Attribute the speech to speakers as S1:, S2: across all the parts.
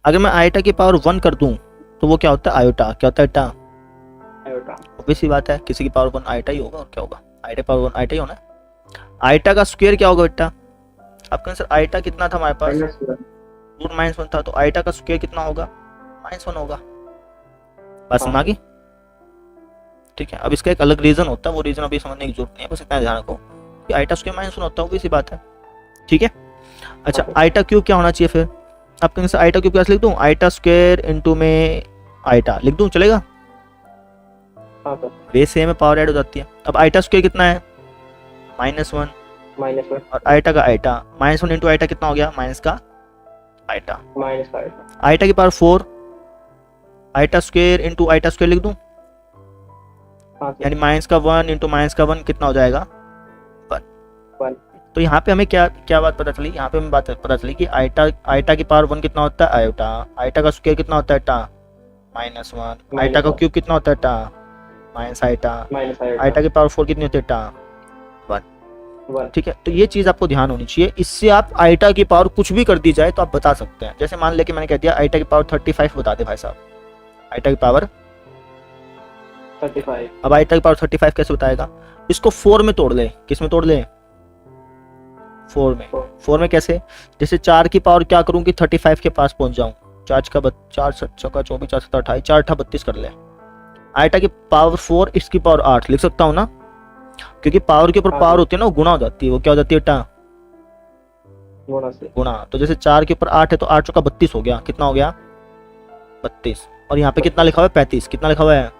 S1: अगर मैं आयोटा की पावर 1 कर दूं तो वो क्या होता है, आयोटा। क्या होता है, टा।
S2: आयोटा।
S1: ऑब्वियस सी बात है, किसी की पावर 1 आयोटा ही होगा, और क्या होगा, आयोटा पावर 1 आयोटा ही होना है। आयोटा का स्क्वायर क्या होगा बेटा, आपका आंसर आयोटा कितना था हमारे पास, √-1 था, तो आयोटा का स्क्वायर कितना होगा, -1 होगा। बात समझ आ गई? ठीक है, अब इसका एक अलग रीजन होता है, वो रीजन अभी समझने की जरूरत नहीं है, बस इतना ध्यान रखो कि आयोटा स्क्वायर -1 होता है, ऑब्वियस सी बात है। ठीक है, अच्छा आयोटा क्यूब क्या होना चाहिए फिर, आपके आंसर आयोटा क्यूब कैसे लिख दूं, आयोटा स्क्वायर इनटू में आयोटा लिख दूं, चलेगा? बेस सेम है, पावर ऐड हो जाती है। अब आयोटा स्क्वायर कितना है, -1, और आयोटा का आयोटा -1 इंटू आयोटा कितना हो गया, माइनस का आयोटा, आयोटा की power 4, iota square into iota square लिख दूं, यानी -1 इंटू -1 कितना हो जाएगा, 1। तो यहाँ पे हमें क्या क्या बात पता चली, यहाँ पे हमें बात पता चली कि आयोटा की पावर 1 कितना होता है, आयोटा। आयोटा का स्क्वायर कितना होता है, टा, -1। आयोटा का क्यूब कितना होता है, टा, माइनस आयोटा। आयोटा की पावर 4 कितनी होती है, टा, 1। ठीक है, तो ये चीज आपको ध्यान होनी चाहिए, इससे आप आयोटा की पावर कुछ भी कर दी जाए तो आप बता सकते हैं। जैसे मान लेके मैंने कह दिया आयोटा की पावर 35 बता दे भाई साहब, आयोटा की पावर
S2: 35।
S1: अब आयोटा की पावर 35 कैसे बताएगा, इसको 4 में तोड़ ले, किस में तोड़ ले, 4 में। 4 में कैसे, जैसे 4 की पावर क्या करूं कि 35 के पास पहुंच जाऊं, 4 का 4 का 24, 4 7 28, 4 8 32 कर ले। आयोटा की पावर 4, इसकी पावर 8 लिख सकता हूं ना, क्योंकि पावर के ऊपर पावर होती है ना, वो गुणा हो जाती है, वो क्या हो जाती है, टा, गुणा। तो जैसे 4 के ऊपर 8 है तो 8 का 32 हो गया, कितना हो गया, 32। और यहाँ पे कितना लिखा हुआ है, 35, कितना लिखा हुआ है,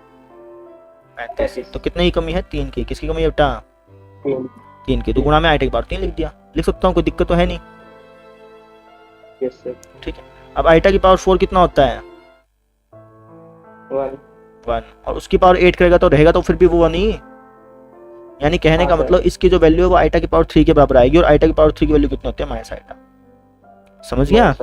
S1: 35। तो कितने की कमी है, 3 की, किसकी कमी है बेटा, 3 की। तो गुणा में आयोटा की पावर 3 लिख दिया, लिख सकता हूँ, कोई दिक्कत तो है नहीं। ठीक है, अब आयोटा की पावर 4 कितना होता है, 1। और उसकी पावर 8 करेगा तो रहेगा तो फिर भी वो 1 ही, यानी कहने का मतलब इसकी जो वैल्यू है वो आयोटा की पावर 3 के बराबर आएगी, और आयोटा की पावर 3 की वैल्यू कितनी होती है, -आयोटा। समझ गया?